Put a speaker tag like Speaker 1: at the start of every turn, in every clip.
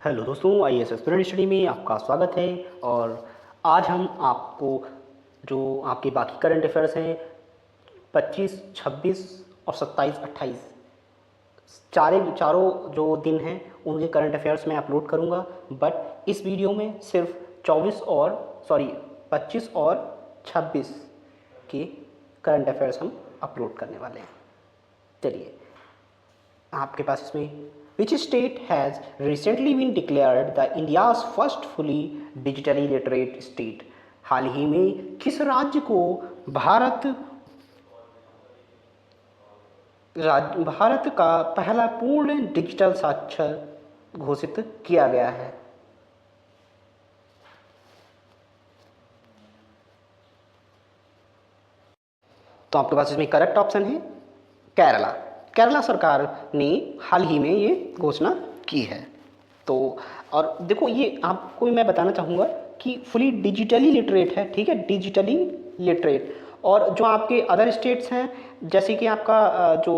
Speaker 1: Hello दोस्तों, IAS aspirant study में आपका स्वागत है। और आज हम आपको जो आपके बाकी करंट अफेयर्स हैं 25, 26 और 27, 28 चारों जो दिन हैं उनके करंट अफेयर्स मैं अपलोड करूंगा। बट इस वीडियो में सिर्फ 25 और 26 के करंट अफेयर्स हम अपलोड करने वाले हैं। चलिए, आपके पास इसमें which state has recently been declared the India's first fully digitally literate state. हाल ही में किस राज्य को भारत का पहला पूर्ण डिजिटल साक्षर घोषित किया गया है? तो आपके पास इसमें करेक्ट ऑप्शन है केरला। केरला सरकार ने हाल ही में ये घोषणा की है। तो और देखो, ये आपको मैं बताना चाहूँगा कि फुली डिजिटली लिटरेट है, ठीक है, डिजिटली लिटरेट। और जो आपके अदर स्टेट्स हैं, जैसे कि आपका जो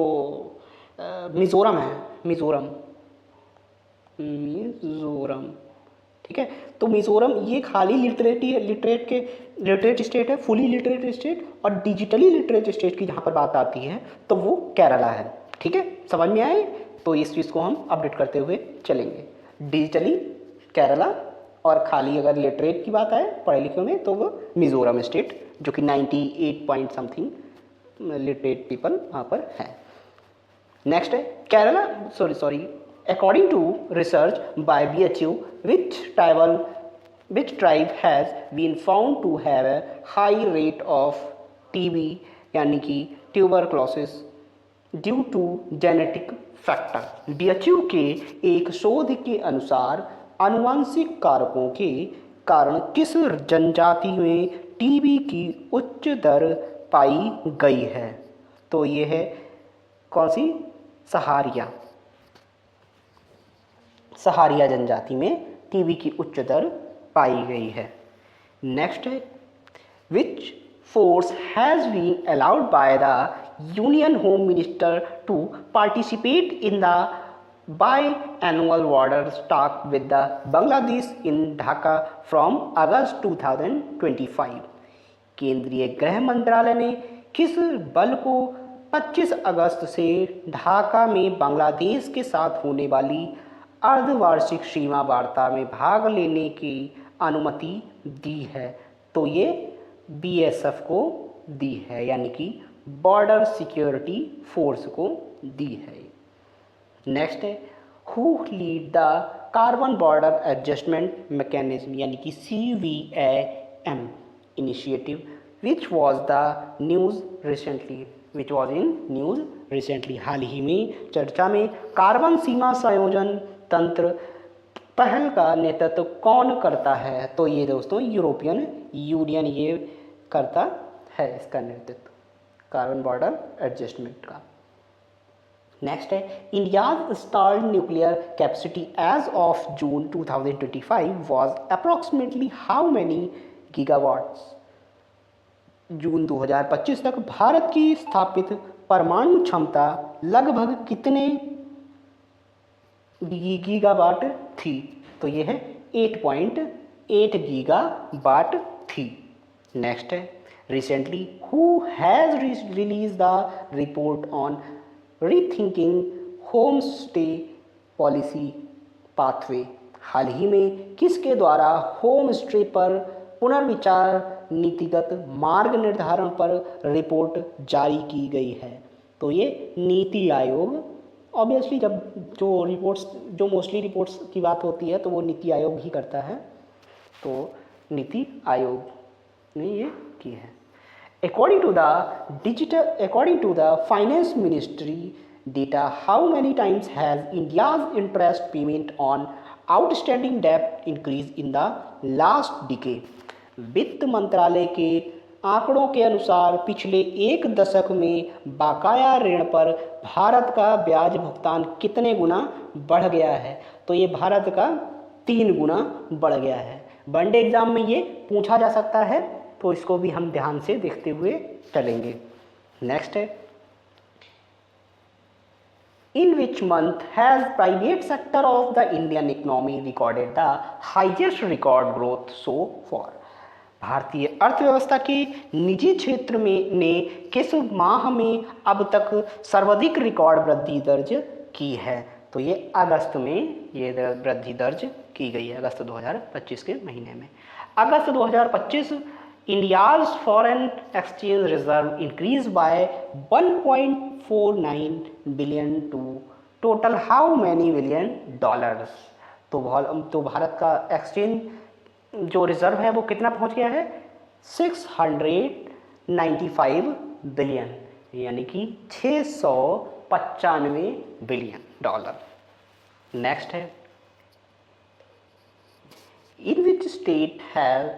Speaker 1: मिज़ोरम है, मिज़ोरम, ठीक है। तो मिज़ोरम ये खाली लिटरेट स्टेट है, फुली लिटरेट स्टेट। और डिजिटली लिटरेट स्टेट की जहाँ पर बात आती है तो वो केरला है, ठीक है। समझ में आए? तो इस चीज़ को हम अपडेट करते हुए चलेंगे। डिजिटली केरला, और खाली अगर लिटरेट की बात आए पढ़े लिखे में तो वो मिज़ोरम स्टेट, जो कि 98 पॉइंट समथिंग लिटरेट पीपल वहाँ पर हैं। नेक्स्ट है Kerala, sorry according to research by BHU, which tribe has been found to have a high rate of TB यानी कि tuberculosis due to genetic factor. BHU के एक शोध के अनुसार आनुवंशिक कारकों के कारण किस जनजाति में टीबी की उच्च दर पाई गई है? तो ये है कौन सी? सहारिया जनजाति में टीबी की उच्च दर पाई गई है। नेक्स्ट है which force has been allowed by the union home minister to participate in the biannual border talk with the Bangladesh in Dhaka from August 2025। केंद्रीय गृह मंत्रालय ने किस बल को 25 अगस्त से ढाका में बांग्लादेश के साथ होने वाली अर्धवार्षिक सीमा वार्ता में भाग लेने की अनुमति दी है? तो ये बीएसएफ को दी है, यानी कि बॉर्डर सिक्योरिटी फोर्स को दी है। नेक्स्ट है who lead the carbon border adjustment mechanism यानी कि CBAM initiative which was in news recently. हाल ही में चर्चा में कार्बन सीमा संयोजन तंत्र पहल का नेतृत्व कौन करता है? तो ये दोस्तों यूरोपियन यूनियन ये करता है इसका नेतृत्व, कार्बन बॉर्डर एडजस्टमेंट का। नेक्स्ट है India's installed nuclear capacity as of June 2025 was approximately how many gigawatts? जून 2025 तक भारत की स्थापित परमाणु क्षमता लगभग कितने गीगावाट थी? तो ये है 8.8 गीगावाट थी। नेक्स्ट है recently who has release the report on rethinking home stay policy pathway. हाल ही में किसके द्वारा होम स्टे पर पुनर्विचार नीतिगत मार्ग निर्धारण पर रिपोर्ट जारी की गई है? तो ये नीति आयोग। ऑब्वियसली जब जो मोस्टली रिपोर्ट्स की बात होती है तो वो नीति आयोग ही करता है, तो नीति आयोग ने ये की है। According to the finance ministry data, how many times has India's interest payment on outstanding debt increased in the last decade? वित्त मंत्रालय के आंकड़ों के अनुसार पिछले एक दशक में बकाया ऋण पर भारत का ब्याज भुगतान कितने गुना बढ़ गया है? तो ये भारत का 3 गुना बढ़ गया है। वनडे एग्जाम में ये पूछा जा सकता है, तो इसको भी हम ध्यान से देखते हुए चलेंगे। नेक्स्ट है In which month has private sector of the Indian economy recorded the highest record growth so far? भारतीय अर्थव्यवस्था के निजी क्षेत्र में ने किस माह में अब तक सर्वाधिक रिकॉर्ड वृद्धि दर्ज की है? तो ये अगस्त में ये वृद्धि दर्ज की गई है, अगस्त 2025 के महीने में। अगस्त 2025 India's foreign exchange reserve increase by 1.49 billion to total how many billion dollars? तो भारत का एक्सचेंज जो रिजर्व है वो कितना पहुंच गया है? 695 बिलियन, यानी कि 695 बिलियन डॉलर। नेक्स्ट है, in which state have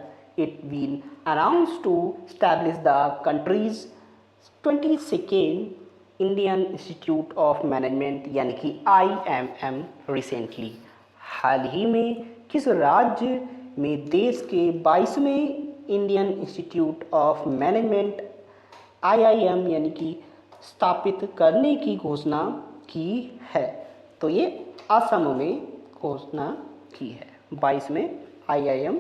Speaker 1: it been announced to establish the country's 22nd Indian Institute of Management यानी कि IMM recently? हाल ही में किस राज्य में देश के 22वें Indian Institute of Management IIM यानी कि स्थापित करने की घोषणा की है? तो ये असम में घोषणा की है 22वें IIM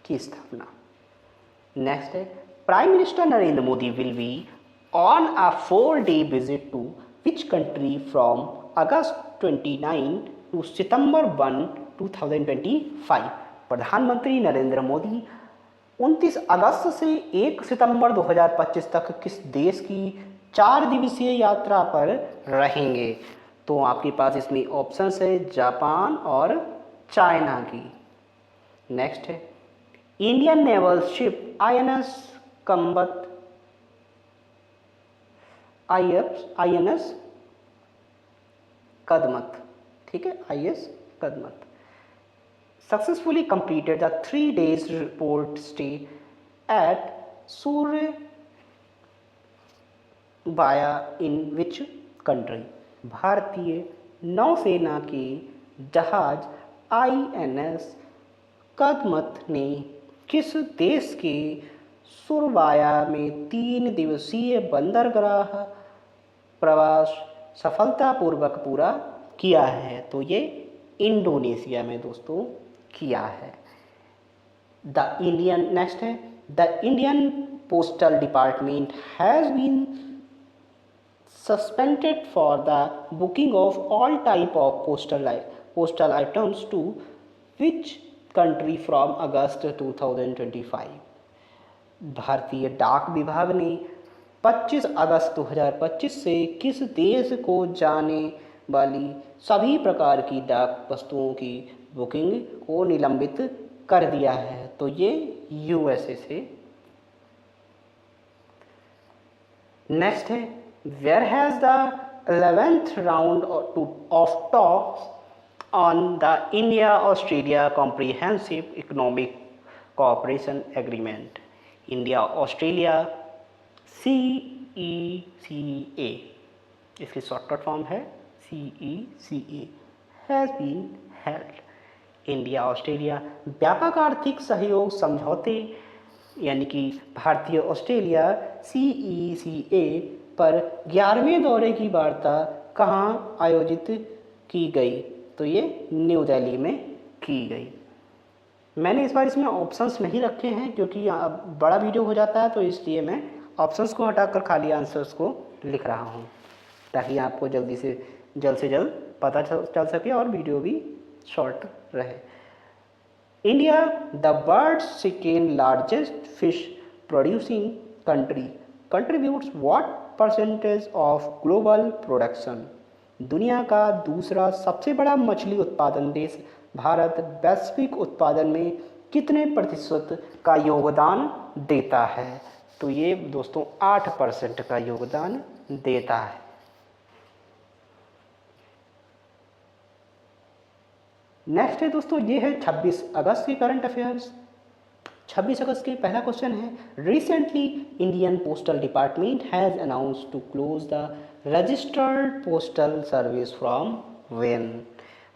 Speaker 1: की स्थापना। नेक्स्ट है, prime minister Narendra Modi will be on a 4-day visit to which country from August 29 to September 1, 2025? प्रधानमंत्री नरेंद्र मोदी 29 अगस्त से 1 सितंबर 2025 तक किस देश की 4 दिवसीय यात्रा पर रहेंगे? तो आपके पास इसमें ऑप्शंस है जापान और चाइना की। नेक्स्ट है, Indian naval ship INS Kadmatt, ठीक है, IS Kadmatt successfully completed the 3 days report stay at Surabaya in which country? भारतीय नौसेना के जहाज INS कदमत ने किस देश के सुरबाया में 3 दिवसीय बंदरगाह प्रवास सफलतापूर्वक पूरा किया है? तो ये इंडोनेशिया में दोस्तों किया है। नेक्स्ट है, the Indian postal department has been suspended for the booking of all type of postal items to which country from August 2025? भारतीय डाक विभाग ने 25 अगस्त 2025 से किस देश को जाने वाली सभी प्रकार की डाक वस्तुओं की बुकिंग को निलंबित कर दिया है? तो ये USA से। नेक्स्ट है, where has the 11th round of talks on the India-Australia Comprehensive Economic Cooperation Agreement, India-Australia CECA, इसकी शॉर्टकट फॉर्म है CECA, has been held। India Australia व्यापक आर्थिक सहयोग समझौते यानी कि भारतीय ऑस्ट्रेलिया CECA पर 11वें दौरे की वार्ता कहाँ आयोजित की गई? तो ये न्यू दिल्ली में की गई। मैंने इस बार इसमें ऑप्शंस नहीं रखे हैं क्योंकि बड़ा वीडियो हो जाता है, तो इसलिए मैं ऑप्शंस को हटाकर खाली आंसर्स को लिख रहा हूँ ताकि आपको जल्द से जल्द पता चल सके और वीडियो भी शॉर्ट रहे। India the world second largest fish producing country contributes what percentage of global production? दुनिया का दूसरा सबसे बड़ा मछली उत्पादन देश भारत वैश्विक उत्पादन में कितने प्रतिशत का योगदान देता है? तो ये दोस्तों 8% का योगदान देता है। नेक्स्ट है दोस्तों, ये है 26 अगस्त के करंट अफेयर्स। 26 अगस्त के पहला क्वेश्चन है, recently Indian postal department has announced to close the registered postal service from when?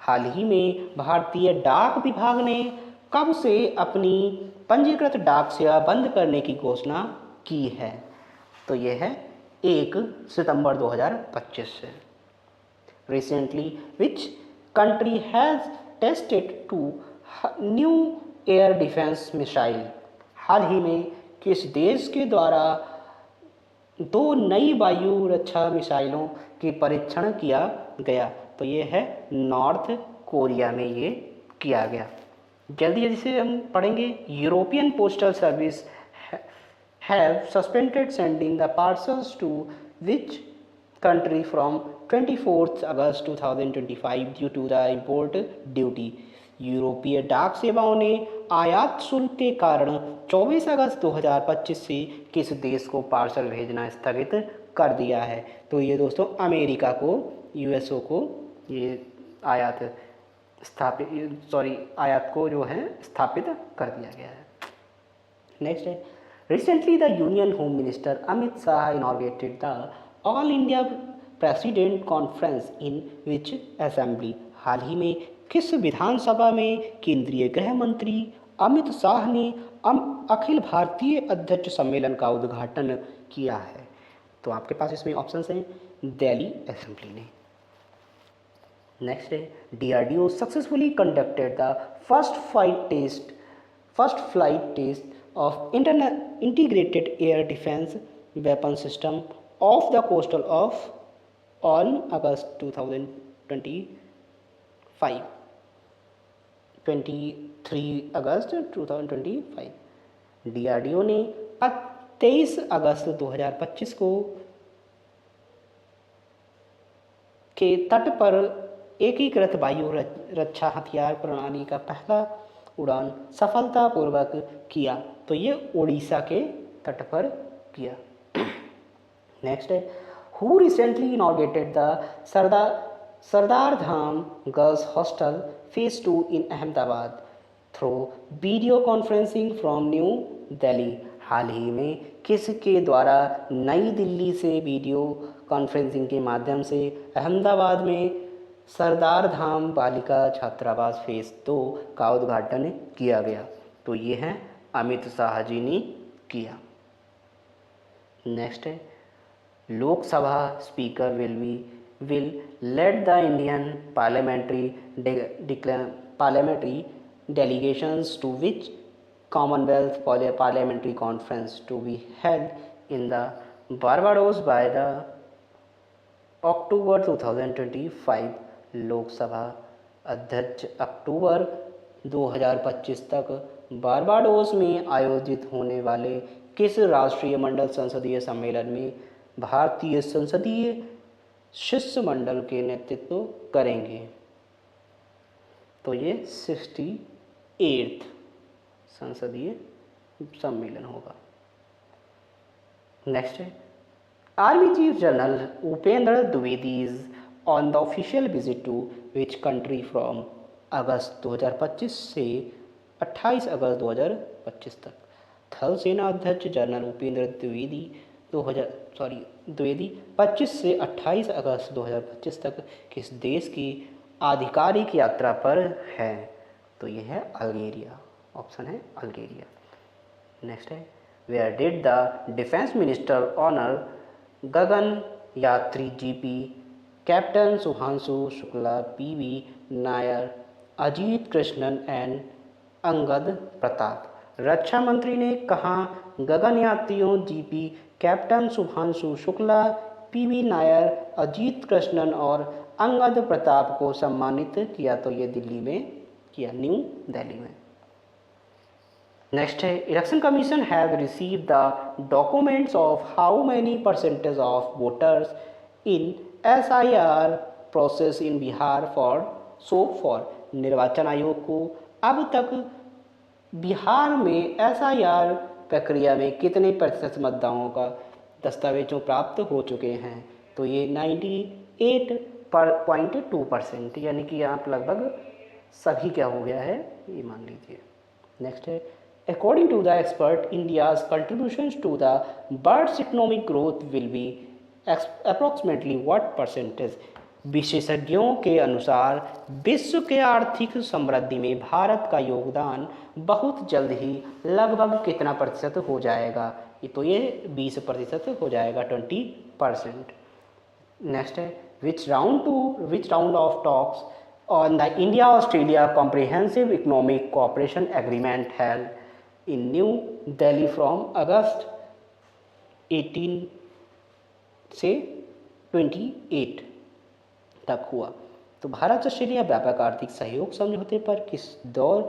Speaker 1: हाल ही में भारतीय डाक विभाग ने कब से अपनी पंजीकृत डाक सेवा बंद करने की घोषणा की है? तो यह है 1 सितंबर 2025 से। Recently which country has tested two new air defence missile, हाल ही में किस देश के द्वारा दो नई वायु रक्षा मिसाइलों के परीक्षण किया गया? तो ये है नॉर्थ कोरिया में ये किया गया। जल्दी जल्दी से हम पढ़ेंगे। European postal service have suspended sending the parcels to which country from 24 August 2025 due to the import duty. यूरोपीय डाक सेवाओं ने आयात शुल्क के कारण 24 अगस्त 2025 से किस देश को पार्सल भेजना स्थगित कर दिया है? तो ये दोस्तों अमेरिका को, यूएसओ को ये आयात को जो है स्थापित कर दिया गया है। नेक्स्ट है, recently the union home minister Amit Shah inaugurated the all India president conference in which assembly, हाल ही में किस विधानसभा में केंद्रीय गृह मंत्री अमित शाह ने अखिल भारतीय अध्यक्ष सम्मेलन का उद्घाटन किया है? तो आपके पास इसमें ऑप्शंस हैं, दिल्ली असेंबली ने। नेक्स्ट है, DRDO successfully conducted the first flight test of integrated air defence weapon system of the coastal of on August 2025 23 August 2025। DRDO ने 23 अगस्त 2025 को के तट पर एकीकृत वायु रक्षा हथियार प्रणाली का पहला उड़ान सफलतापूर्वक किया। तो ये उड़ीसा के तट पर किया। नेक्स्ट है, who recently inaugurated the Sardar Dham girls hostel phase 2 in Ahmedabad through video conferencing from New Delhi, हाल ही में किसके द्वारा नई दिल्ली से वीडियो कॉन्फ्रेंसिंग के माध्यम से अहमदाबाद में सरदार धाम बालिका छात्रावास फेज 2 का उद्घाटन किया गया? तो ये है अमित शाह जी ने किया। नेक्स्ट है, Lok Sabha speaker will led the Indian parliamentary delegations to which Commonwealth Parliamentary Conference to be held in the Barbados by the October 2025। Lok Sabha अध्यक्ष अक्टूबर 2025 तक बारबाडोस में आयोजित होने वाले किस राष्ट्रीय मंडल संसदीय सम्मेलन में भारतीय संसदीय शिष्टमंडल के नेतृत्व करेंगे? तो ये 68th संसदीय सम्मेलन होगा। नेक्स्ट है, army chief general Upendra Dwivedi is on the official visit to which country from August 2025 से 28 अगस्त 2025 तक। थल सेना अध्यक्ष जनरल उपेंद्र द्विवेदी 25 से 28 अगस्त 2025 तक किस देश की आधिकारिक यात्रा पर है? तो यह है अल्जीरिया। ऑप्शन है अल्जीरिया। नेक्स्ट है, where did the defence minister honour Gagan Yatri GP captain Sudhanshu Shukla, PV Nair, Ajit Krishnan and Angad Pratap. रक्षा मंत्री ने कहाँ गगन यात्रियों GP captain Sudhanshu Shukla, PV Nair, Ajit Krishnan और अंगद प्रताप को सम्मानित किया? तो ये दिल्ली में किया, न्यू दिल्ली में। नेक्स्ट है, election commission have receive the documents of how many percentage of voters in SIR process in Bihar for. निर्वाचन आयोग को अब तक बिहार में SIR प्रक्रिया में कितने प्रतिशत मतदाताओं का दस्तावेजों प्राप्त हो चुके हैं? तो ये 98.2%, यानी कि आप लगभग सभी क्या हो गया है ये मान लीजिए। नेक्स्ट है, according to the expert India's contributions to the birds economic growth will be approximately what percentage? विशेषज्ञों के अनुसार विश्व के आर्थिक समृद्धि में भारत का योगदान बहुत जल्द ही लगभग कितना प्रतिशत हो जाएगा? तो ये 20% हो जाएगा, 20%। नेक्स्ट है, which round to which round of talks on the India-Australia Comprehensive Economic Cooperation Agreement held in New Delhi from August 18 से 28 तक हुआ। तो भारत ऑस्ट्रेलिया व्यापक आर्थिक सहयोग समझौते पर किस दौर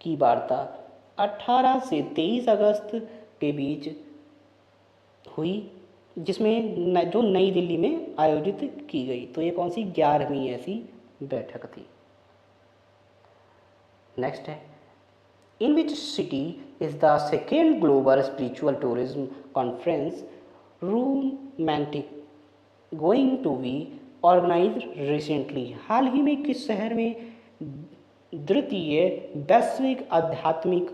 Speaker 1: की वार्ता 18 से 23 अगस्त के बीच हुई, जिसमें जो नई दिल्ली में आयोजित की गई। तो ये कौन सी 11वीं ऐसी बैठक थी। नेक्स्ट है, in which city is the second global spiritual tourism conference romantic going to be organise recently. हाल ही में किस शहर में द्वितीय वैश्विक आध्यात्मिक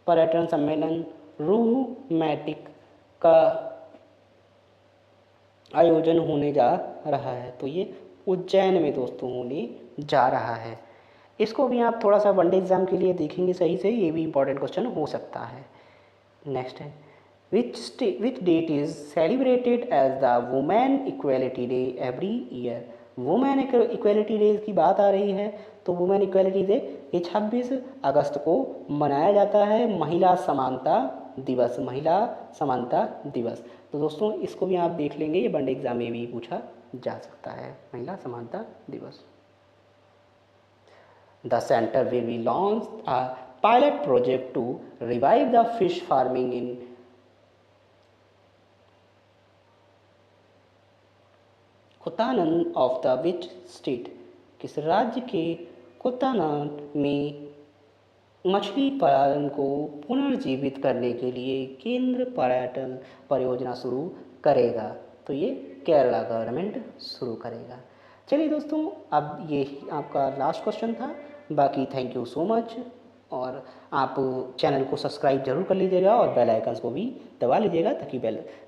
Speaker 1: पर्यटन सम्मेलन रोमांटिक का आयोजन होने जा रहा है। तो ये उज्जैन में दोस्तों होने जा रहा है। इसको भी आप थोड़ा सा वनडे एग्जाम के लिए देखेंगे सही से, ये भी इंपॉर्टेंट क्वेश्चन हो सकता है। नेक्स्ट है, which date is celebrated as the women equality day every year. Women equality day की बात आ रही है, तो वुमेन इक्वलिटी डे ये 26 अगस्त को मनाया जाता है, महिला समानता दिवस, महिला समानता दिवस। तो दोस्तों इसको भी आप देख लेंगे, ये वनडे एग्जाम में भी पूछा जा सकता है, महिला समानता दिवस। The center will be launched a pilot project to revive the fish farming in कोतानन ऑफ द विच स्टेट। किस राज्य के कोतानन में मछली पालन को पुनर्जीवित करने के लिए केंद्र पर्यटन परियोजना शुरू करेगा। तो ये केरला गवर्नमेंट शुरू करेगा। चलिए दोस्तों, अब ये आपका लास्ट क्वेश्चन था। बाकी थैंक यू सो मच, और आप चैनल को सब्सक्राइब जरूर कर लीजिएगा और बेल आइकन्स को भी दबा लीजिएगा ताकि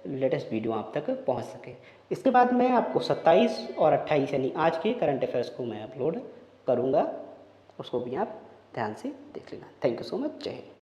Speaker 1: लेटेस्ट वीडियो आप तक पहुंच सके। इसके बाद मैं आपको 27 और 28 यानी आज के करंट अफेयर्स को मैं अपलोड करूंगा, उसको भी आप ध्यान से देख लेना। Thank you so much. जय हिंद।